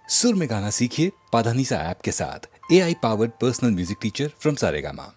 सुर में गाना सीखिए पाधानीसा ऐप के साथ। AI powered personal music teacher from Saregama.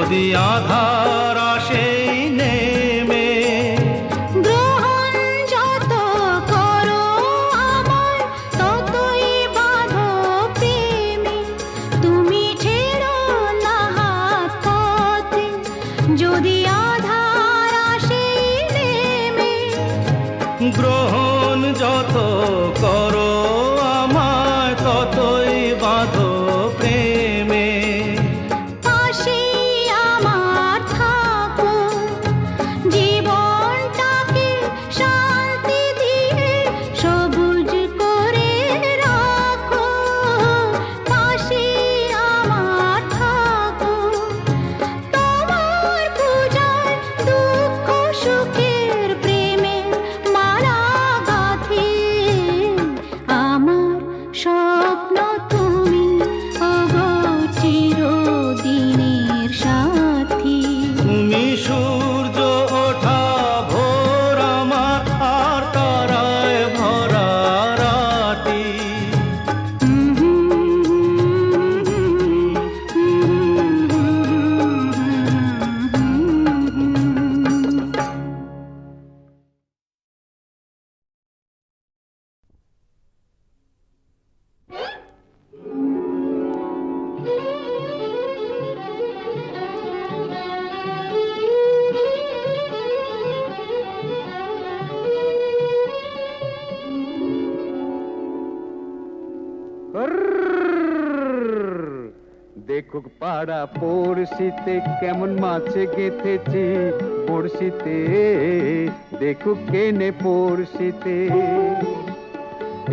যদি আধার আসে নেমে, গ্রহণ যত করো আমার ততই বাঁধো প্রেমে, তুমি ছেড়ো না হাত পথে যদি আধার আসে নেমে। গ্রহণ যত করো আমায় ততই বাঁধো প্রেমে। পাশে আমার থাকো, জীবনটাকে শান্তি দিয়ে সবুজ করে রাখো। পাশে আমার থাকো, তোমার পূজায় দুঃখ সুখের প্রেমে মালা গাঁথি। আমার স্বপ্ন তুমি ওগো চিরদিনের সাথী। তুমি সূর্য ওঠা ভোর আমার আর তারায় ভরা রাতি। দেখুক পাড়া পড়শিতে কেমন মাছে গেঁথেছি পড়শিতে, দেখুক কেনে পড়শিতে।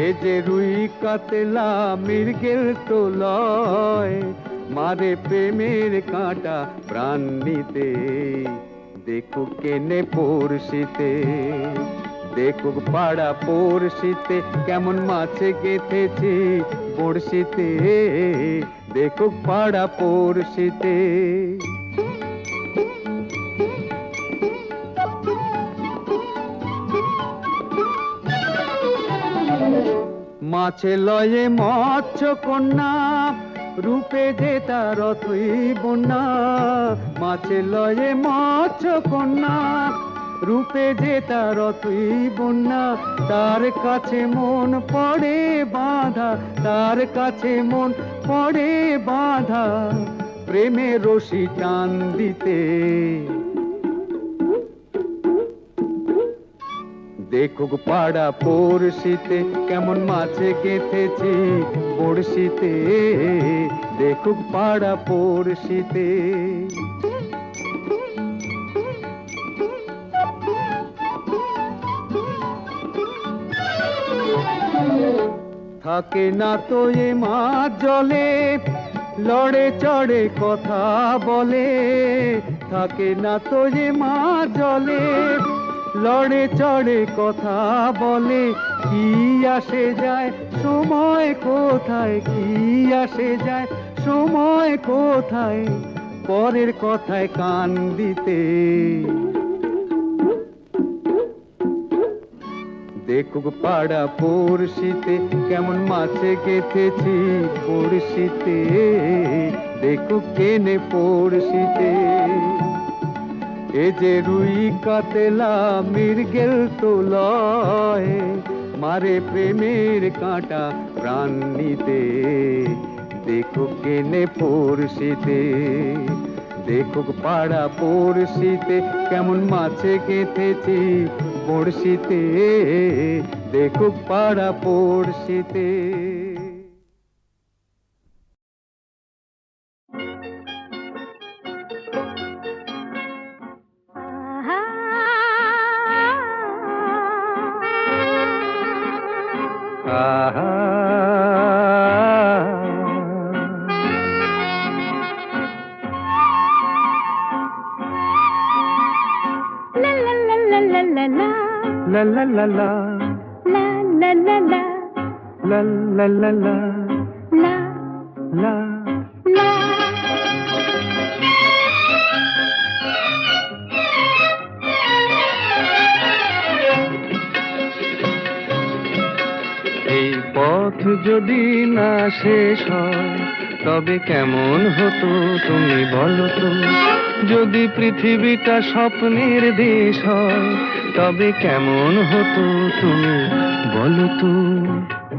এ যে রুই কাতলা মৃগেল তো লয়, মারে প্রেমের কাঁটা প্রাণ নিতে। দেখুক কেনে পড়শিতে, দেখুক পাড়া পড়শিতে কেমন মাছে গেঁথেছি পড়শিতে, দেখুক পাড়া পড়শিতে। মাছে লয়ে মৎস্য কন্যা, রূপে যে তার অথই বন্যা। মাছে লয়ে মৎস্য কন্যা, রূপে যে তার অথই বন্যা। তার কাছে মন পড়ে বাঁধা, তার কাছে মন পড়ে বাঁধা, প্রেমের রশি টান দিতে। দেখুক পাড়া পড়শিতে কেমন মাছে গেঁথেছি পড়শিতে, দেখুক পাড়া পড়শিতে। থাকে না তো এ মাছ জলে, লড়ে চড়ে কথা বলে। থাকে না তো এ মাছ জলে, লড়ে চড়ে কথা বলে। কি আসে যায় সময় কোথায়, কি আসে যায় সময় কোথায়, পরের কথায় কান দিতে। দেখুক পাড়া পড়শিতে কেমন মাছে গেঁথেছি পড়শিতে, দেখুক কেনে পড়শিতে। এ যে রুই কাতলা মৃগেল তো লয়, মারে প্রেমের কাঁটা প্রাণ নিতে। দেখুক কেনে পড়শিতে, দেখুক পাড়া পড়শিতে কেমন মাছে গেঁথেছি পড়শিতে, দেখুক পাড়া পড়শিতে। La la la la, la la la la, la la la la, la la. la। এই পথ যদি না শেষ হয়, তবে কেমন হতো তুমি বলো তো? যদি পৃথিবীটা স্বপ্নের দেশ হয়, তবে কেমন হতো তুমি বলো তো?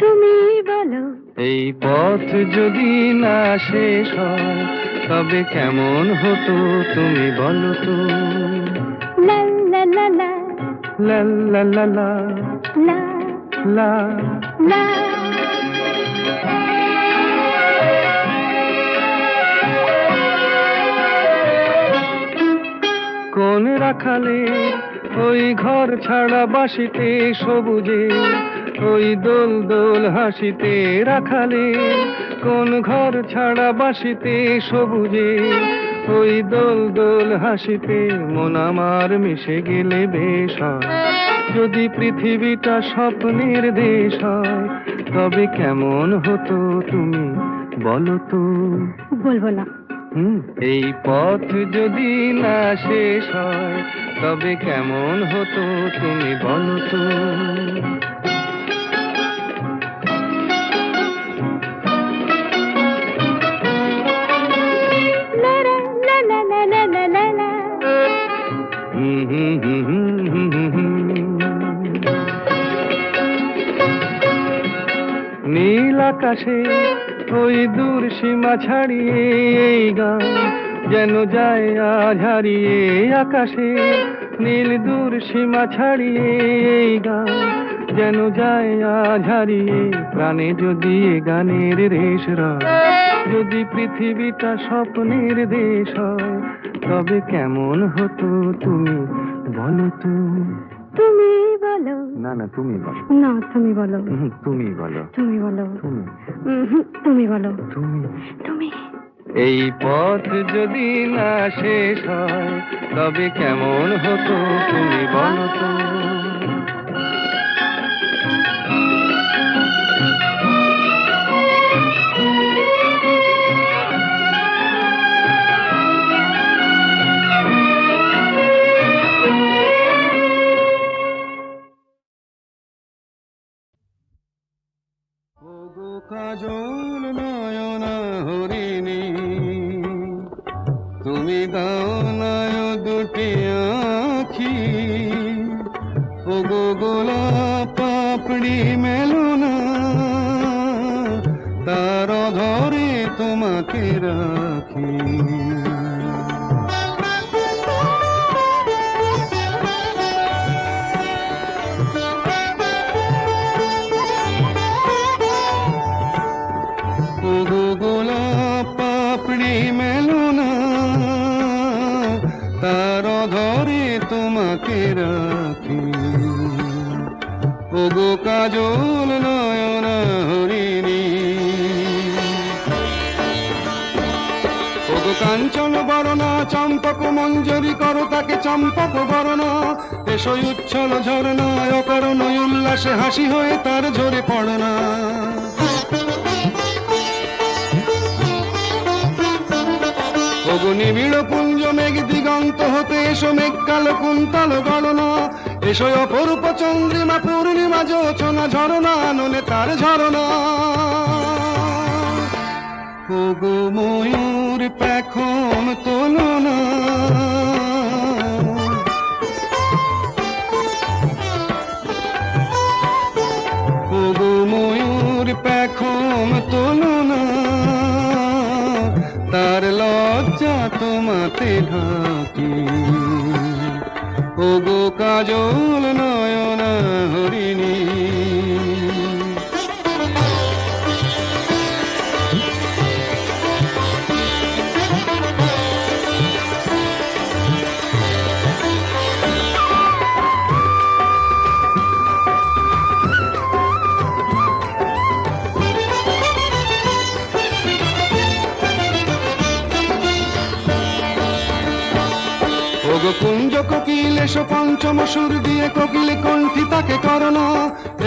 তুমি বলো এই পথ যদি না শেষ হয়, তবে কেমন হতো তুমি বলো তো? লা লা লা লা লা লা লা লা লা লা। লা কোন রাখালে ওই ঘর ছাড়া বাসিতে সবুজে, ওই দোল দোল হাসিতে রাখালে, কোন ঘর ছাড়া বাসিতে সবুজে, ওই দোল দোল হাসিতে মন আমার মিশে গেলে বেশ হয়। যদি পৃথিবীটা স্বপ্নের দেশ হয়, তবে কেমন হতো তুমি বলো তো? বলবো না। এই পথ যদি না শেষ হয়, তবে কেমন হতো তুমি বলো তো? লা লা লা লা লা লা লা লা। নীল আকাশে ওই দূর সীমা ছাড়িয়ে এই গান যেন যায় আজ হারিয়ে। আকাশে নীল দূর সীমা ছাড়িয়ে এই গান যেন যায় আজ হারিয়ে। প্রাণে যদি এ গানের রেশ রয়, যদি পৃথিবীটা স্বপ্নের দেশ হয়, তবে কেমন হতো তুমি বলো তো? তুমি বলো। না না, তুমি বলো। না, তুমি বলো। তুমি বলো। তুমি বলো। তুমি তুমি বলো। তুমি তুমি। এই পথ যদি না শেষ হয়, তবে কেমন হতো তুমি বলো তো? ওগো কাজল নয়ন হরিণী, তুমি দাও নয় দুটি আখি। ওগো গোলাপ পাপড়ি মেলো না, তার ধরে তোমাকে রাখি। ওগো গোলাপ পাপড়ি মেলো না, তার ধরে তোমাকে রাখি। ওগো কাজল নয়ন হরিণী, ওগো কাঞ্চন বরণা চম্পক মঞ্জরি করো তাকে চম্পক বরণা। এসো উচ্ছল ঝরনা অকারণ উল্লাসে হাসি হয়ে তার ঝরে পড়না। ওগো নিবিড় পুঞ্জ মেঘ দিগন্ত হতে এসো মেঘ কালো কুন্তল গণনা। এসো অপরূপ চন্দ্রিমা পূর্ণিমা যোচনা ঝরনা ননে তার ঝরনা। ওগো ময়ূর পেখম তোলো না, ওগো ময়ূর পেখম তোলো না, তার লজ্জা তোমাতে ঢাকি। ওগো কাজল নয়ন হরিণী, ওগো কুঞ্জ কোকিল এসো পঞ্চম সুর দিয়ে কোকিল কণ্ঠী তাকে করোনা।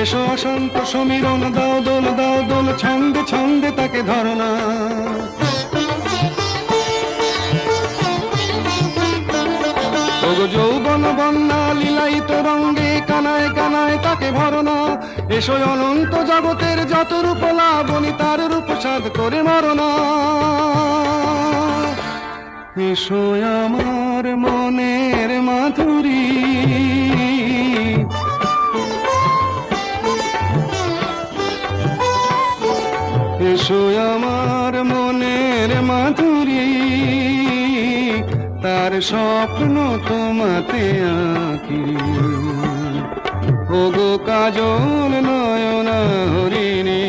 এসো অশান্ত সমীরণ দাও দোল ছন্দে ছন্দে তাকে ধরনা। ওগো যৌবন বন্যা লীলায়িত রঙ্গে কানায় কানায় তাকে ভরনা। এসো অনন্ত জগতের যত রূপ লাবণী তার রূপ সাধ করে মরনা। এসো আমার মনের মাধুরী, এসো আমার মনের মাধুরী, তার স্বপ্ন তোমাতে আঁকি। ওগো কাজল নয়না হরিণী,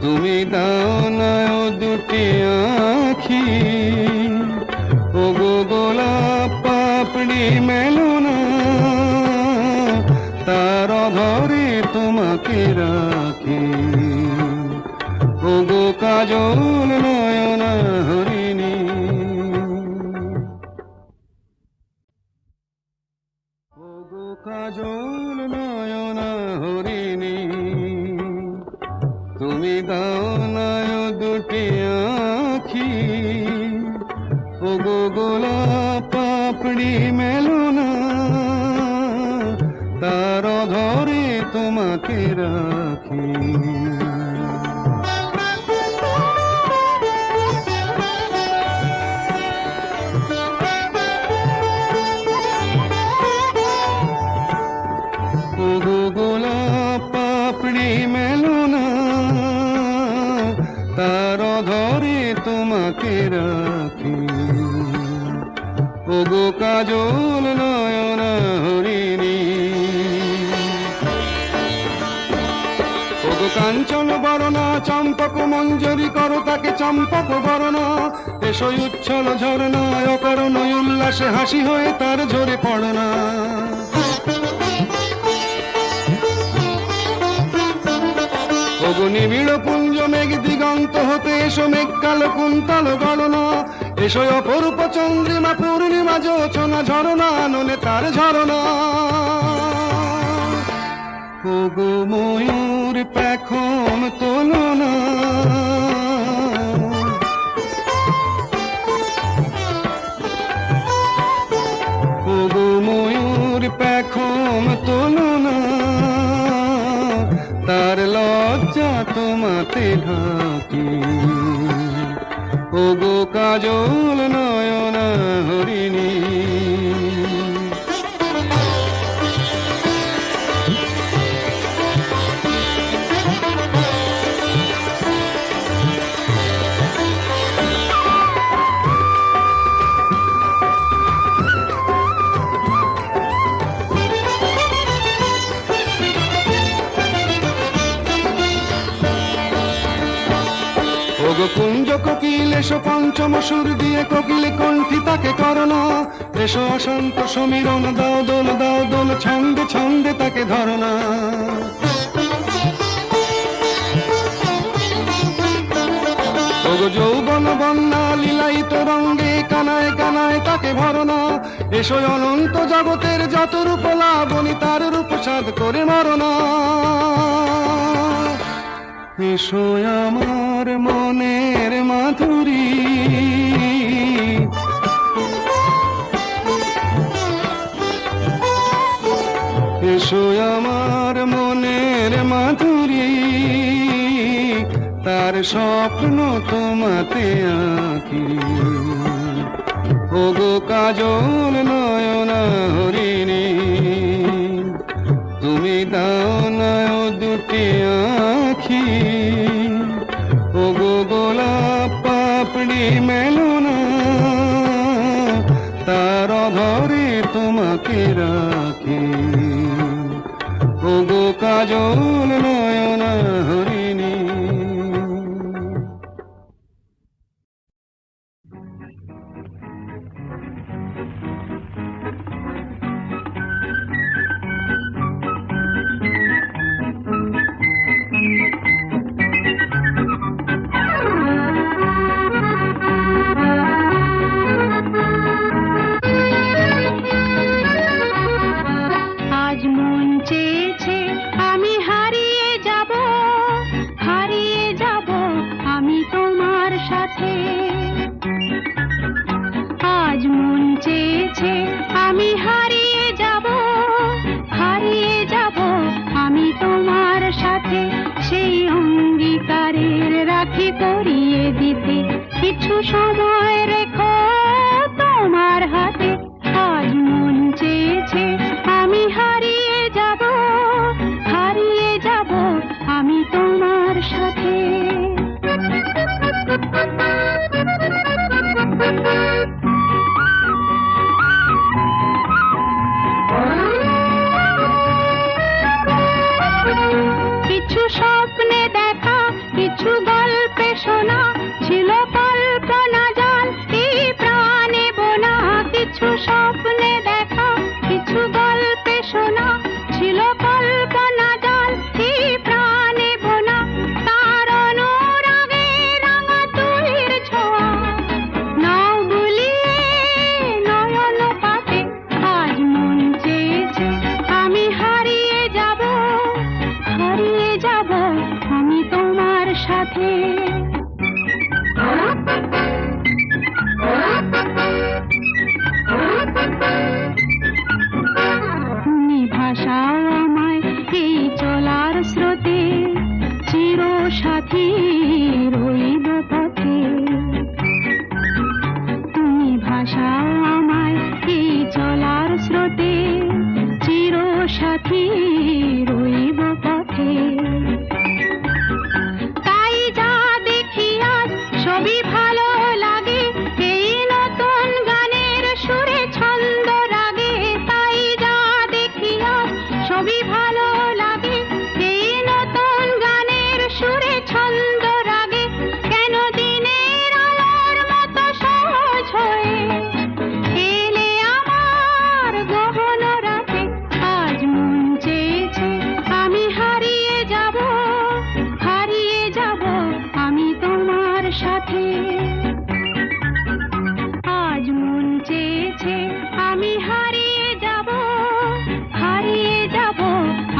তুমি দাও না ও দুটি আঁখি। ওগো গোলাপ পাপড়ি মেলো না, তার অধরে তোমাকে রাখি। ওগো কাজল নয়না হরিণী, ওগো কাজল নয়না হরিণী, তুমি দাও না ও দুটি আঁখি। ওগো গোলাপ পাপড়ি মেলো না, তার অধরে তোমাকে রাখি। ওগো গোলাপ পাপড়ি মেলো না, তার অধরে তোমাকে রাখি। ওগো কাজল নয়না হরিণী, ওগো কাঞ্চন বরণা চম্পক মঞ্জরি করো তাকে চম্পক বরণা। এসো উচ্ছল ঝরনা অকারণ উল্লাসে হাসি হয়ে তার ঝরে পড়না। ওগো নিবিড় পুঞ্জ মেঘ দিগন্ত হতে এসো মেঘ কালো কুন্তল গণনা। এসো অপরূপ চন্দ্রিমা পূর্ণিমা যোচনা ঝরনা ননে তার ঝরনা। ওগো ময়ূর পেখম তোলো না, ওগো ময়ূর পেখম তোলো না, তার লজ্জা তোমাতে ঢাকি। ওগো কাজল নয়না হরিণী, ওগো কুঞ্জ কোকিল এসো পঞ্চম সুর দিয়ে কোকিল কণ্ঠী তাকে করনা। এসো অশান্ত সমীরণ দাও দোল ছন্দে ছন্দে তাকে ধরনা। ওগো যৌবন বন্যা লীলায়িত রঙ্গে কানায় কানায় তাকে ভরনা। এসো অনন্ত জগতের যত রূপ লাবণী তার রূপ সাধ করে মরনা। এসো আমার মনের মাধুরী, এসো আমার মনের মাধুরী, তার স্বপ্ন তোমাতে আঁকি। ওগো কাজল নয়না হরিণী, তুমি দাও না ও দুটি আঁখি। ওগো গোলাপ পাপড়ি মেলো না, তার অধরে তোমাকে রাখি। ওগো কাজল নয়না হরিণী, আজ মন চেয়েছে আমি হারিয়ে যাব আমি তোমার সাথে। আজ মন চেয়েছে আমি হারিয়ে কিছু সময় রেখো তোমার হাতে। আজ মন চেয়েছে আমি হারিয়ে যাব, হারিয়ে যাব আমি তোমার সাথে। কিছু স্বপ্নে দেখা, কিছু গল্পে শোনা, ছিল কল্পনা জাল এই প্রাণে বোনা। কিছু স্বপ্নে দেখা, কিছু গল্পে শোনা, ছিল কল্পনা জাল এই প্রাণে বোনা। তার অনুরাগে রাঙা তুলির ছোঁয়া নাও বুলিয়ে নয়ন পাতে। আজ মন চেয়েছে আমি হারিয়ে যাব, হারিয়ে যাব আমি তোমার সাথে। তুমি ভাষাও আমায় এই চলার স্রোতে, চির সাথী রইব পথে। তুমি ভাষাও আমায় এই চলার স্রোতে, চির সাথী রইব পথে। তাই যা দেখি আজ সবই ভালো লাগে, এই নতুন গানের সুরে ছন্দ রাগে। তাই যা দেখি আজ সবই ভালো লাগে, এই নতুন গানের সুরে ছন্দ রাগে। কেন দিনের আলোর মতো সহজ হয়ে এলে আমার গহন রাতে। আজ মন চেয়েছে আমি হারিয়ে যাব, হারিয়ে যাব আমি তোমার সাথে। আজ মন চেয়েছে আমি হারিয়ে যাব, হারিয়ে যাব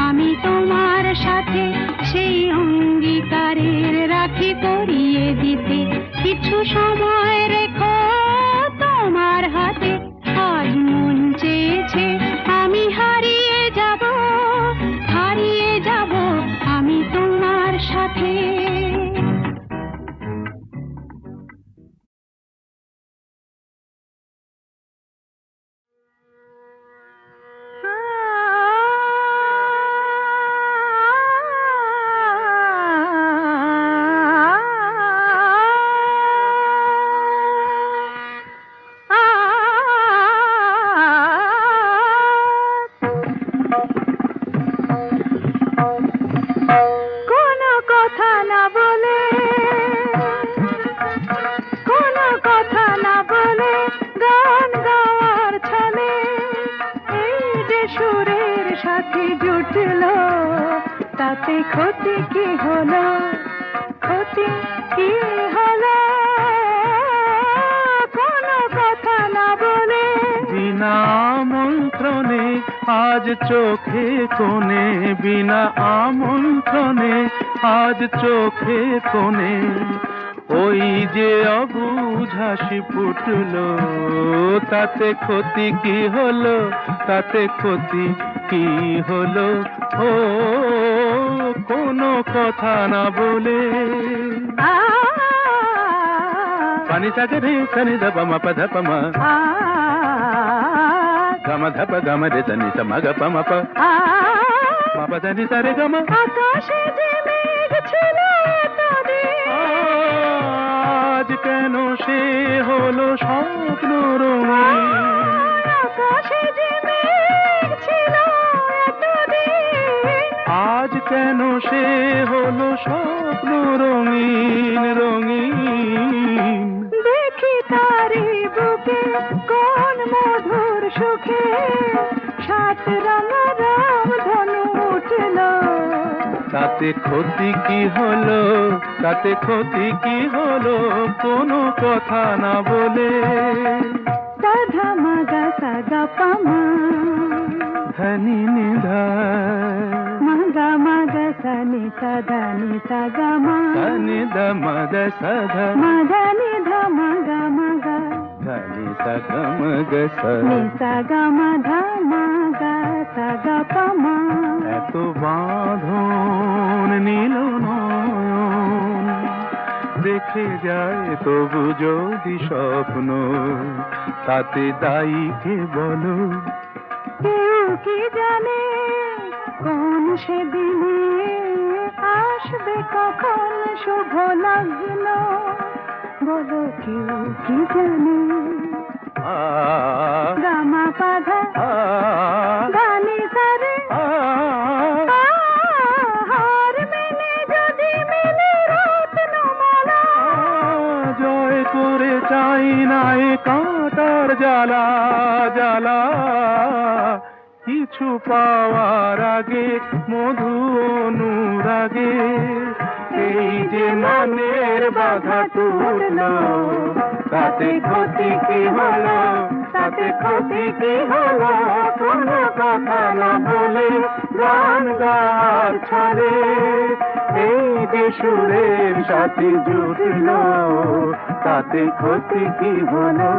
আমি তোমার সাথে। সেই অঙ্গীকারের রাখি পরিয়ে দিতে কিছু সময় রেখো তোমার হাতে। আজ মন চেয়েছে আমি হারিয়ে যাব, হারিয়ে যাব আমি তোমার সাথে। কোনো কথা না বলে, কোনো কথা না বলে গান গাওয়ার ছলে এই যে সুরের সাথে জুটলো, তাতে ক্ষতি কি হলো, ক্ষতি কি হলো? কোনো কথা না বলে বিনা আমন্ত্রণে আজ চোখে কোণে, বিনা আমন্ত্রণে আজ চোখে কোণে ওই যে অবুঝ হাসি ফুটলো, তাতে ক্ষতি কি হলো, তাতে ক্ষতি কি হলো? ও কোনো কথা না বলে। পানি সাগে রে সনি ধপ মা পধ পম গম ধপ গম রে সনি সম গ পম প মা পধ নি সারে গম। আকাশে যে মেঘ ছিল এতদিন, আজ কেন সে হলো স্বপ্ন রঙিন, আকাশে যে মেঘ ছিল এতদিন, আজ কেন সে হলো স্বপ্ন রঙিন রঙিন। দেখি তারি বুকে কোন মধুর সুখে সাত রঙা রাম ধনু উঠল, তাতে ক্ষতি কি হলো, তাতে ক্ষতি কি হলো? কোনো কথা না বলে। সাধা মাগা সাগা পামা, ধনি নিধা মাগা মাগা সানি সাধা নি সাগা মা, ধনি দ মদ সধ মাগা নি ধা মাগা মাগা, ধনি সগম গ স। নি সাগা মা ধা মাগা সাগা পামা। এত বাঁধন নীল নয়ন, দেখে যায় তবু যদি স্বপ্ন, তাতে দায়ী কে বলো? কেউ কি জানে কোন সেদিনে আসবে কখন শুভ লগ্ন, বলো কেউ কি জানে? আ গামা পাধা আ গানি সারে আ হার মেলে যদি মেলে রত্নমালা, জয় করে চাই নাই কাঁটার জ্বালা জ্বালা, কিছু পাওয়ার আগে মধু অনুরাগে এই যে মনের বাধা টুটলো, তাতে ক্ষতি কি হলো? তাতে ক্ষতি কি হলো? কোনো কথা না বলে গান গাওয়ার ছলে এই যে সুরের সাথে জুটলো, তাতে ক্ষতি কি হলো?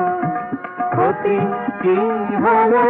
ক্ষতি কি হলো?